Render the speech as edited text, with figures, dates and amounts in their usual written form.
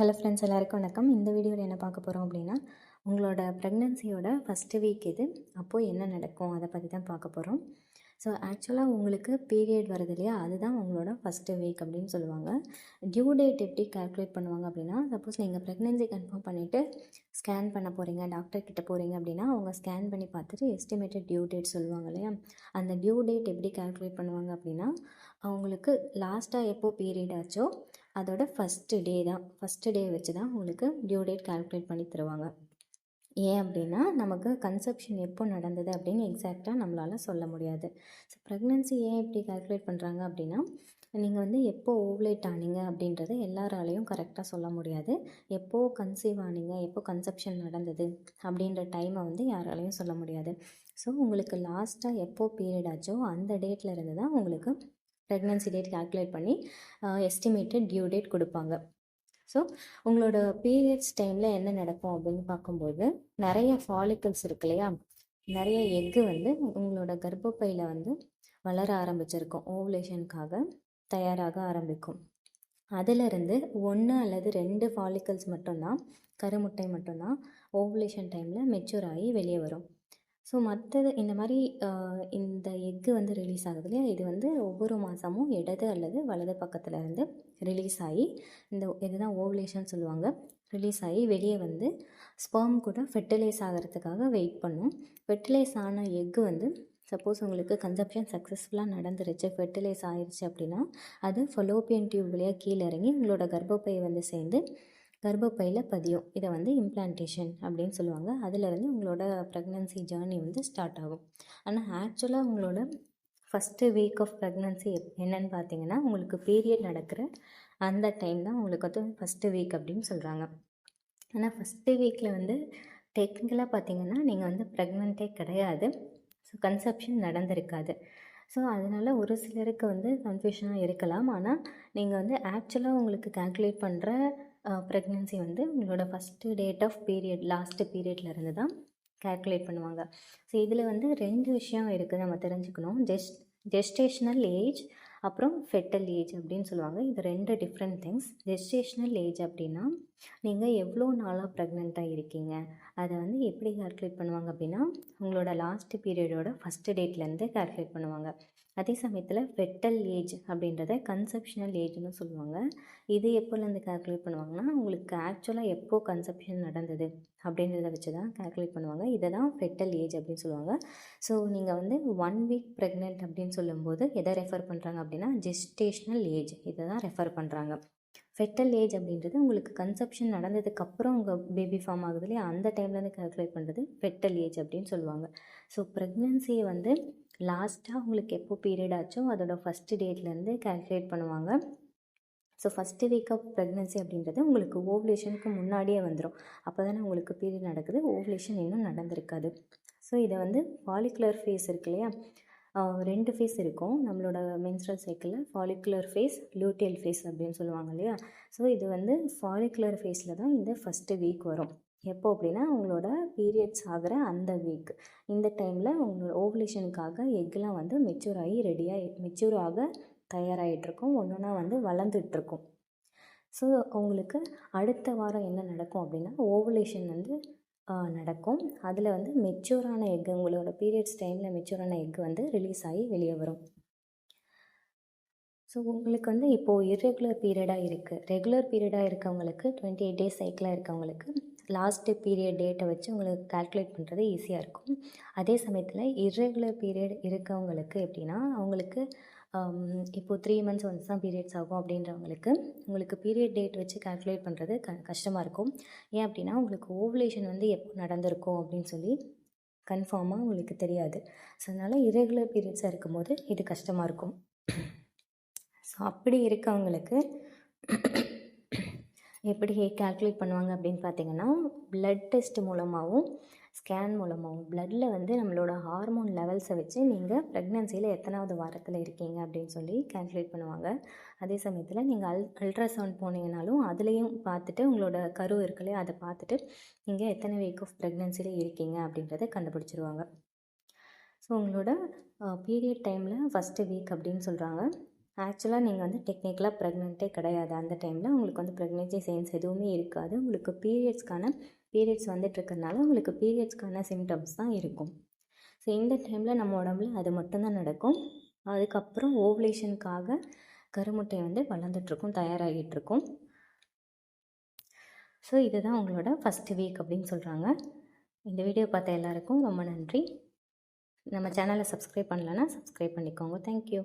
Hello friends, எல்லாருக்கும் வணக்கம். இந்த வீடியோவில் என்ன பார்க்க போகிறோம் அப்படின்னா, உங்களோட ப்ரெக்னென்சியோட ஃபஸ்ட்டு வீக் இது. அப்போது என்ன நடக்கும் அதை பற்றி தான் பார்க்க போகிறோம். ஸோ ஆக்சுவலாக உங்களுக்கு பீரியட் வருது இல்லையா, அதுதான் உங்களோட ஃபஸ்ட்டு வீக் அப்படின்னு சொல்லுவாங்க. டியூ டேட் எப்படி கால்குலேட் பண்ணுவாங்க அப்படின்னா, சப்போஸ் நீங்கள் ப்ரெக்னென்சி கன்ஃபார்ம் பண்ணிவிட்டு ஸ்கேன் பண்ண போகிறீங்க, டாக்டர் கிட்ட போகிறீங்க அப்படின்னா, அவங்க ஸ்கேன் பண்ணி பார்த்துட்டு எஸ்டிமேட்டட் டியூ டேட் சொல்லுவாங்க இல்லையா. அந்த டியூ டேட் எப்படி கால்குலேட் பண்ணுவாங்க அப்படின்னா, அவங்களுக்கு லாஸ்ட்டாக எப்போ பீரியட் ஆச்சோ அதோட ஃபஸ்ட்டு டே வச்சு தான் உங்களுக்கு டியூ டேட் கால்குலேட் பண்ணி தருவாங்க. ஏன் அப்படின்னா, நமக்கு கன்செப்ஷன் எப்போ நடந்தது அப்படின்னு எக்ஸாக்டாக நம்மளால் சொல்ல முடியாது. ஸோ ப்ரெக்னென்சி ஏன் இப்படி கால்குலேட் பண்ணுறாங்க அப்படின்னா, நீங்கள் வந்து எப்போ ஓவலேட் ஆனீங்க அப்படின்றத எல்லாராலையும் கரெக்டாக சொல்ல முடியாது. எப்போ கன்சீவ் ஆனீங்க, எப்போ கன்செப்ஷன் நடந்தது அப்படின்ற டைமை வந்து யாராலையும் சொல்ல முடியாது. ஸோ உங்களுக்கு லாஸ்ட்டாக எப்போ பீரியட் ஆச்சோ அந்த டேட்டில் இருந்து தான் உங்களுக்கு ப்ரெக்னென்சி டேட் கால்குலேட் பண்ணி எஸ்டிமேட்டட் டியூ டேட் கொடுப்பாங்க. ஸோ உங்களோட பீரியட்ஸ் டைமில் என்ன நடக்கும் அப்படின்னு பார்க்கும்போது, நிறைய ஃபாலிக்கல்ஸ் இருக்கு இல்லையா, நிறைய எக்கு வந்து உங்களோட கர்ப்பப்பையில் வந்து வளர ஆரம்பிச்சிருக்கும், ஓவுலேஷனுக்காக தயாராக ஆரம்பிக்கும். அதிலிருந்து 1 அல்லது 2 ஃபாலிக்கல்ஸ் மட்டும்தான், கருமுட்டை மட்டும்தான் ஓவுலேஷன் டைமில் மெச்சூர் ஆகி வெளியே வரும். ஸோ மற்றது இந்த மாதிரி இந்த எக்கு வந்து ரிலீஸ் ஆகுது இல்லையா, இது வந்து ஒவ்வொரு மாதமும் இடது அல்லது வலது பக்கத்தில் இருந்து ரிலீஸ் ஆகி இதுதான் ஓவுலேஷன் சொல்லுவாங்க. ரிலீஸ் ஆகி வெளியே வந்து ஸ்பெர்ம் கூட ஃபெர்டிலைஸ் ஆகிறதுக்காக வெயிட் பண்ணும். ஃபெர்டிலைஸ் ஆன எக்கு வந்து சப்போஸ் உங்களுக்கு கன்செப்ஷன் சக்ஸஸ்ஃபுல்லாக நடந்துருச்சு, ஃபெர்டிலைஸ் ஆயிடுச்சு அப்படின்னா, அது ஃபலோப்பியன் டியூப் வழியாக கீழே இறங்கி உங்களோட கர்ப்பப்பை வந்து சேர்ந்து கர்ப்பப்பையில் பதியும். இதை வந்து இம்ப்ளான்டேஷன் அப்படின்னு சொல்லுவாங்க. அதிலிருந்து உங்களோட ப்ரெக்னென்சி ஜேர்னி வந்து ஸ்டார்ட் ஆகும். ஆனால் ஆக்சுவலாக உங்களோட ஃபஸ்ட்டு வீக் ஆஃப் ப்ரெக்னென்சி என்னன்னு பார்த்தீங்கன்னா, உங்களுக்கு பீரியட் நடக்கிற அந்த டைம் தான் உங்களுக்கு வந்து ஃபஸ்ட்டு வீக் அப்படின்னு சொல்கிறாங்க. ஆனால் ஃபஸ்ட்டு வீக்கில் வந்து டெக்னிக்கலாக பார்த்தீங்கன்னா நீங்கள் வந்து ப்ரெக்னென்ட்டே கிடையாது. ஸோ கன்செப்ஷன் நடந்திருக்காது. ஸோ அதனால் ஒரு சிலருக்கு வந்து கன்ஃபியூஷனாக இருக்கலாம். ஆனால் நீங்கள் வந்து ஆக்சுவலாக உங்களுக்கு கால்குலேட் பண்ணுற ப்ரெக்னென்சி வந்து உங்களோட first date of period, last பீரியட்ல இருந்து தான் கால்குலேட் பண்ணுவாங்க. ஸோ இதில் வந்து 2 விஷயம் இருக்குது நம்ம தெரிஞ்சுக்கணும். ஜெஸ்டேஷ்னல் ஏஜ் அப்புறம் ஃபெட்டல் ஏஜ் அப்படின்னு சொல்லுவாங்க. இது 2 டிஃப்ரெண்ட் திங்ஸ். ஜெஸ்டேஷ்னல் ஏஜ் அப்படின்னா நீங்கள் எவ்வளோ நாளாக ப்ரெக்னெண்ட்டாக இருக்கீங்க, அதை வந்து எப்படி கால்குலேட் பண்ணுவாங்க அப்படின்னா, உங்களோட லாஸ்ட் பீரியடோட ஃபஸ்ட்டு டேட்லேருந்து கால்குலேட் பண்ணுவாங்க. அதே சமயத்தில் ஃபெட்டல் ஏஜ் அப்படின்றத கன்செப்ஷனல் ஏஜ்னு சொல்லுவாங்க. இது எப்போலேருந்து கால்குலேட் பண்ணுவாங்கன்னா, உங்களுக்கு ஆக்சுவலாக எப்போ கன்செப்ஷன் நடந்தது அப்படின்றத வச்சு தான் கால்குலேட் பண்ணுவாங்க. இதை தான் ஃபெட்டல் ஏஜ் அப்படின்னு சொல்லுவாங்க. ஸோ நீங்கள் வந்து 1 வீக் ப்ரெக்னென்ட் அப்படின்னு சொல்லும்போது எதை ரெஃபர் பண்ணுறாங்க அப்படின்னா, ஜெஸ்டேஷ்னல் ஏஜ் இதை தான் ரெஃபர் பண்ணுறாங்க. ஃபெட்டல் ஏஜ் அப்படின்றது உங்களுக்கு கன்செப்ஷன் நடந்ததுக்கப்புறம் உங்கள் பேபி ஃபார்ம் ஆகுது இல்லையா, அந்த டைம்லேருந்து கால்குலேட் பண்ணுறது ஃபெட்டல் ஏஜ் அப்படின்னு சொல்லுவாங்க. ஸோ ப்ரெக்னென்சியை வந்து லாஸ்ட்டாக உங்களுக்கு எப்போ பீரியட் ஆச்சோ அதோட ஃபஸ்ட்டு டேட்லேருந்து கால்குலேட் பண்ணுவாங்க. So first week of pregnancy அப்படின்றது உங்களுக்கு ஓவுலேஷனுக்கு முன்னாடியே வந்துடும். அப்போ தானே உங்களுக்கு பீரியட் நடக்குது, ஓவுலேஷன் இன்னும் நடந்திருக்காது. ஸோ இதை வந்து ஃபாலிகுலர் ஃபேஸ் இருக்கு இல்லையா, 2 ஃபேஸ் இருக்கும் நம்மளோட மென்ஸ்ட்ரல் சைக்கிளில். ஃபாலிகுலர் ஃபேஸ், லூட்டியல் ஃபேஸ் அப்படின்னு சொல்லுவாங்க இல்லையா. ஸோ இது வந்து ஃபாலிகுலர் ஃபேஸில் தான் இந்த ஃபஸ்ட்டு வீக் வரும். எப்போ அப்படின்னா உங்களோட பீரியட்ஸ் ஆகிற அந்த வீக். இந்த டைமில் உங்களோட ஓவுலேஷனுக்காக எக்லாம் வந்து மெச்சூர் ஆக தயாராகிட்ருக்கும், ஒன்றா வந்து வளர்ந்துட்டுருக்கும். ஸோ உங்களுக்கு அடுத்த வாரம் என்ன நடக்கும் அப்படின்னா, ஓவுலேஷன் வந்து நடக்கும். அதில் வந்து மெச்சூரான எக்கு, உங்களோட பீரியட்ஸ் டைமில் மெச்சூரான எக்கு வந்து ரிலீஸ் ஆகி வெளியே வரும். ஸோ உங்களுக்கு வந்து இப்போது இர்ரெகுலர் பீரியடாக இருக்குது. ரெகுலர் பீரியடாக இருக்கவங்களுக்கு 28 டேஸ் சைக்கிளாக இருக்கவங்களுக்கு லாஸ்ட்டு பீரியட் டேட்டை வச்சு உங்களுக்கு கால்குலேட் பண்ணுறது ஈஸியாக இருக்கும். அதே சமயத்தில் இர்ரெகுலர் பீரியட் இருக்கவங்களுக்கு எப்படின்னா, அவங்களுக்கு இப்போது 3 மந்த்ஸ் ஒன்ஸ் தான் பீரியட்ஸ் ஆகும் அப்படின்றவங்களுக்கு உங்களுக்கு பீரியட் டேட் வச்சு கால்குலேட் பண்ணுறது கஷ்டமாக இருக்கும். ஏன் அப்படின்னா உங்களுக்கு ஓவுலேஷன் வந்து எப்போ நடந்திருக்கும் அப்படின்னு சொல்லி கன்ஃபார்மாக உங்களுக்கு தெரியாது. ஸோ அதனால் இர்ரெகுலர் பீரியட்ஸாக இருக்கும்போது இது கஷ்டமாக இருக்கும். ஸோ அப்படி இருக்கவங்களுக்கு எப்படி கால்குலேட் பண்ணுவாங்க அப்படின்னு பார்த்தீங்கன்னா, ப்ளட் டெஸ்ட் மூலமாகவும் ஸ்கேன் மூலமாகவும், ப்ளட்டில் வந்து நம்மளோட ஹார்மோன் லெவல்ஸை வச்சு நீங்கள் ப்ரெக்னென்சியில் எத்தனாவது வாரத்தில் இருக்கீங்க அப்படின்னு சொல்லி கால்குலேட் பண்ணுவாங்க. அதே சமயத்தில் நீங்கள் அல்ட்ராசவுண்ட் போனீங்கனாலும் அதுலேயும் பார்த்துட்டு உங்களோட கரு இருக்குல்லையே அதை பார்த்துட்டு நீங்கள் எத்தனை வீக் ஆஃப் ப்ரெக்னென்சியில் இருக்கீங்க அப்படின்றத கண்டுபிடிச்சிருவாங்க. ஸோ உங்களோட பீரியட் டைமில் ஃபஸ்ட்டு வீக் அப்படின்னு சொல்கிறாங்க. ஆக்சுவலாக நீங்கள் வந்து டெக்னிக்கலாக ப்ரெக்னென்ட்டே கிடையாது. அந்த டைமில் உங்களுக்கு வந்து ப்ரெக்னென்சி சைன்ஸ் எதுவுமே இருக்காது. உங்களுக்கு பீரியட்ஸ் வந்துட்டுருக்கறனால உங்களுக்கு பீரியட்ஸ்க்கான சிம்டம்ஸ் தான் இருக்கும். ஸோ இந்த டைமில் நம்ம உடம்புல அது மட்டும்தான் நடக்கும். அதுக்கப்புறம் ஓவுலேஷனுக்காக கருமுட்டை வந்து வளர்ந்துட்டுருக்கும், தயாராகிட்டுருக்கும். ஸோ இதுதான் உங்களோட ஃபஸ்ட்டு வீக் அப்படின்னு சொல்கிறாங்க. இந்த வீடியோ பார்த்த எல்லாருக்கும் ரொம்ப நன்றி. நம்ம சேனலை சப்ஸ்கிரைப் பண்ணலன்னா சப்ஸ்கிரைப் பண்ணிக்கோங்க. தேங்க்யூ.